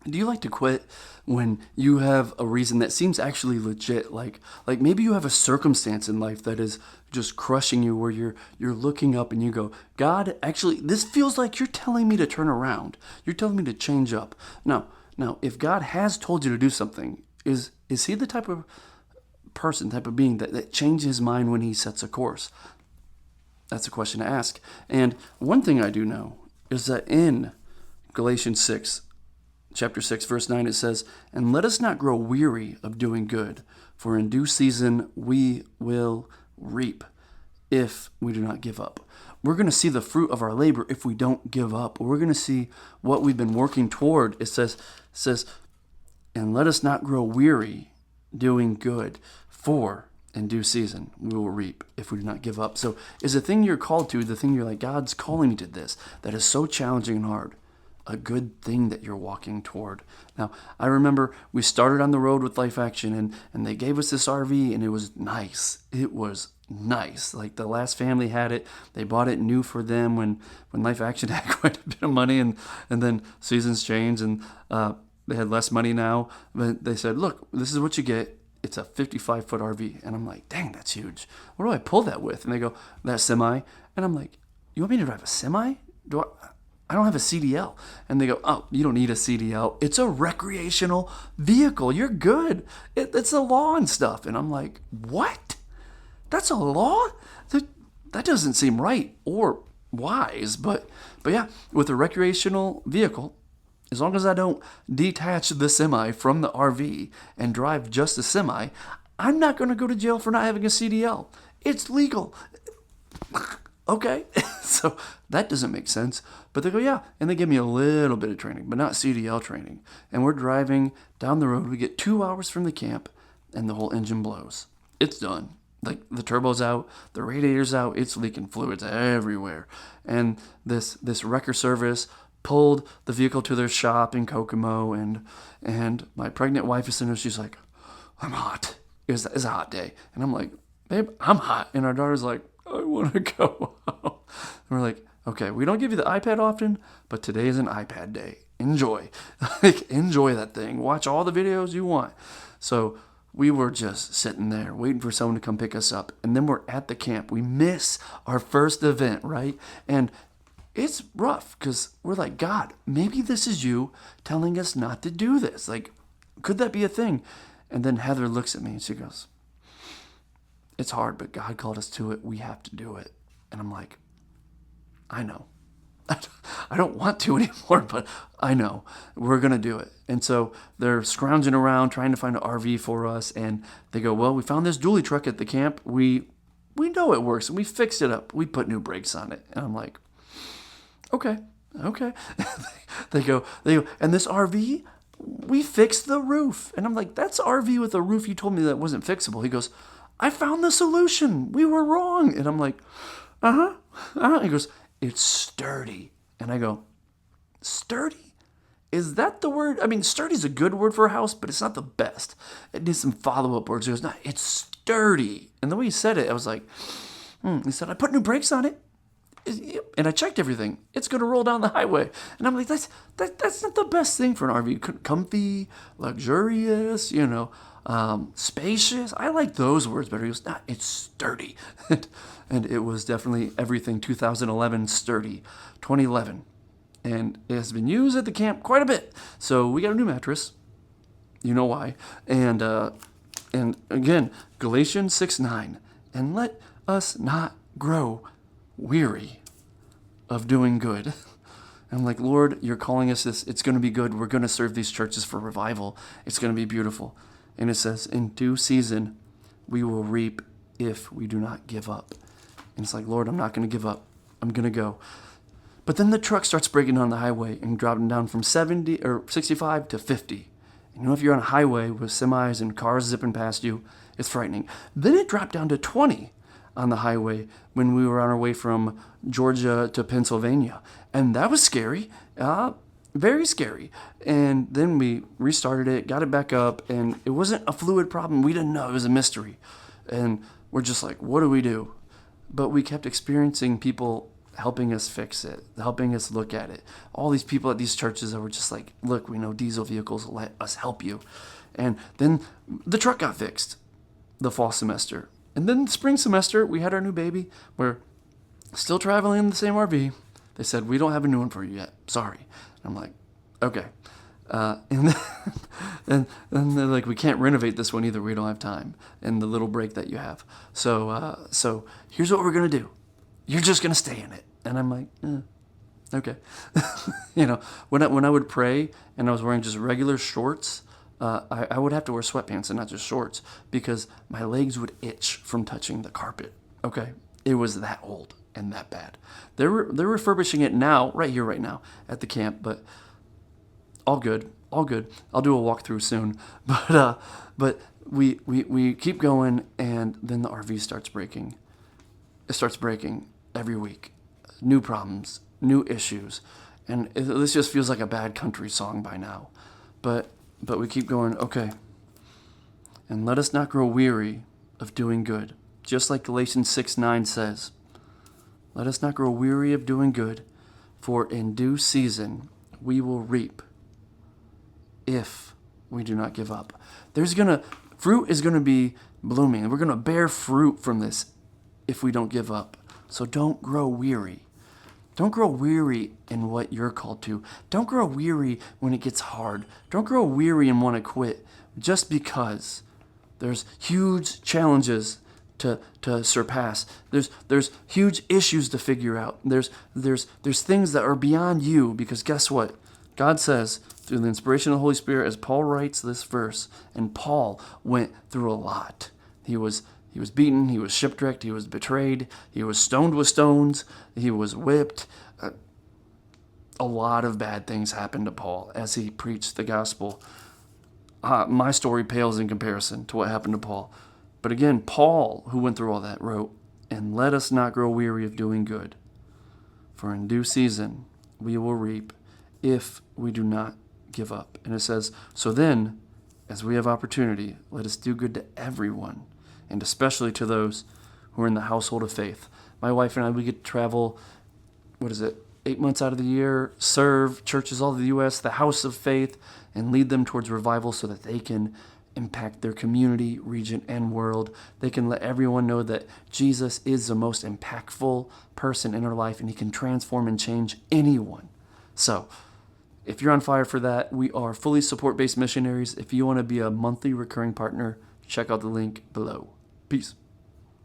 Do you like to quit when you have a reason that seems actually legit? Like maybe you have a circumstance in life that is just crushing you, where you're looking up and you go, God, actually, this feels like you're telling me to turn around. You're telling me to change up. Now, if God has told you to do something, is He the type of person, type of being that changes his mind when He sets a course? That's a question to ask. And one thing I do know is that in Galatians 6, chapter 6, verse 9, it says, "And let us not grow weary of doing good, for in due season we will reap if we do not give up." We're going to see the fruit of our labor if we don't give up. We're going to see what we've been working toward. It says, "And let us not grow weary doing good, for in due season we will reap if we do not give up." So is the thing you're called to, the thing you're like, God's calling me to this, that is so challenging and hard, a good thing that you're walking toward? Now, I remember we started on the road with Life Action, and they gave us this RV, and it was nice. It was nice. Like the last family had it. They bought it new for them when Life Action had quite a bit of money, and then seasons changed, and they had less money now. But they said, look, this is what you get. It's a 55-foot RV. And I'm like, dang, that's huge. What do I pull that with? And they go, that semi. And I'm like, you want me to drive a semi? I don't have a CDL. And they go, oh, you don't need a CDL. It's a recreational vehicle. You're good. It's a law and stuff. And I'm like, what? That's a law? That doesn't seem right or wise. But yeah, with a recreational vehicle, as long as I don't detach the semi from the RV and drive just the semi, I'm not going to go to jail for not having a CDL. It's legal. Okay. So that doesn't make sense. But they go, yeah. And they give me a little bit of training, but not CDL training. And we're driving down the road. We get 2 hours from the camp, and the whole engine blows. It's done. Like the turbo's out, the radiator's out, it's leaking fluids everywhere. And this wrecker service pulled the vehicle to their shop in Kokomo, and my pregnant wife is sitting there. She's like, I'm hot. It's a hot day. And I'm like, babe, I'm hot. And our daughter's like, I want to go home. And we're like, okay, we don't give you the iPad often, but today is an iPad day. Enjoy. Like, enjoy that thing. Watch all the videos you want. So we were just sitting there waiting for someone to come pick us up. And then we're at the camp. We miss our first event, right? And it's rough because we're like, God, maybe this is you telling us not to do this. Like, could that be a thing? And then Heather looks at me and she goes, it's hard, but God called us to it. We have to do it. And I'm like, I know. I don't want to anymore, but I know we're going to do it. And so they're scrounging around trying to find an RV for us. And they go, well, we found this dually truck at the camp. We know it works, and we fixed it up. We put new brakes on it. And I'm like, okay. They go, and this RV, we fixed the roof. And I'm like, that's RV with a roof you told me that wasn't fixable. He goes, I found the solution. We were wrong. And I'm like, He goes, it's sturdy. And I go, sturdy? Is that the word? I mean, sturdy is a good word for a house, but it's not the best. It needs some follow-up words. He goes, no, it's sturdy. And the way he said it, I was like, He said, I put new brakes on it. And I checked everything. It's going to roll down the highway. And I'm like, that's not the best thing for an RV. Comfy, luxurious, spacious. I like those words better. He goes, nah, it's sturdy. And it was definitely everything 2011 sturdy, 2011. And it has been used at the camp quite a bit. So we got a new mattress. You know why. And again, Galatians 6:9. And let us not grow weary of doing good. I'm like, Lord, you're calling us this. It's going to be good. We're going to serve these churches for revival. It's going to be beautiful. And it says, in due season, we will reap if we do not give up. And it's like, Lord, I'm not going to give up. I'm going to go. But then the truck starts breaking down the highway and dropping down from 70 or 65 to 50. And if you're on a highway with semis and cars zipping past you, it's frightening. Then it dropped down to 20 on the highway when we were on our way from Georgia to Pennsylvania. And that was scary, very scary. And then we restarted it, got it back up, and it wasn't a fluid problem. We didn't know. It was a mystery. And we're just like, what do we do? But we kept experiencing people helping us fix it, helping us look at it. All these people at these churches that were just like, look, we know diesel vehicles, let us help you. And then the truck got fixed the fall semester. And then the spring semester, we had our new baby. We're still traveling in the same RV. They said, we don't have a new one for you yet. Sorry. I'm like, okay. And then they're like, we can't renovate this one either. We don't have time in the little break that you have. So here's what we're going to do. You're just going to stay in it. And I'm like, okay. When I would pray and I was wearing just regular shorts, I would have to wear sweatpants and not just shorts because my legs would itch from touching the carpet. Okay. It was that old and that bad. They're refurbishing it now, right here, right now at the camp, but all good. I'll do a walkthrough soon. But we keep going, and then the RV starts breaking. It starts breaking every week. New problems, new issues, and this just feels like a bad country song by now. But we keep going. Okay. And let us not grow weary of doing good, just like Galatians 6:9 says. Let us not grow weary of doing good, for in due season we will reap if we do not give up. Fruit is gonna be blooming. We're gonna bear fruit from this if we don't give up. So don't grow weary. Don't grow weary in what you're called to. Don't grow weary when it gets hard. Don't grow weary and want to quit just because there's huge challenges to surpass. There's huge issues to figure out. There's things that are beyond you, because guess what? God says through the inspiration of the Holy Spirit, as Paul writes this verse, and Paul went through a lot. He was beaten, he was shipwrecked, he was betrayed, he was stoned with stones, he was whipped. A lot of bad things happened to Paul as he preached the gospel. My story pales in comparison to what happened to Paul. But again, Paul, who went through all that, wrote, and let us not grow weary of doing good, for in due season we will reap if we do not give up. And it says, so then, as we have opportunity, let us do good to everyone, and especially to those who are in the household of faith. My wife and I, we get to travel, 8 months out of the year, serve churches all over the U.S., the house of faith, and lead them towards revival so that they can impact their community, region, and world. They can let everyone know that Jesus is the most impactful person in our life, and he can transform and change anyone. So, if you're on fire for that, we are fully support-based missionaries. If you want to be a monthly recurring partner, check out the link below. Peace.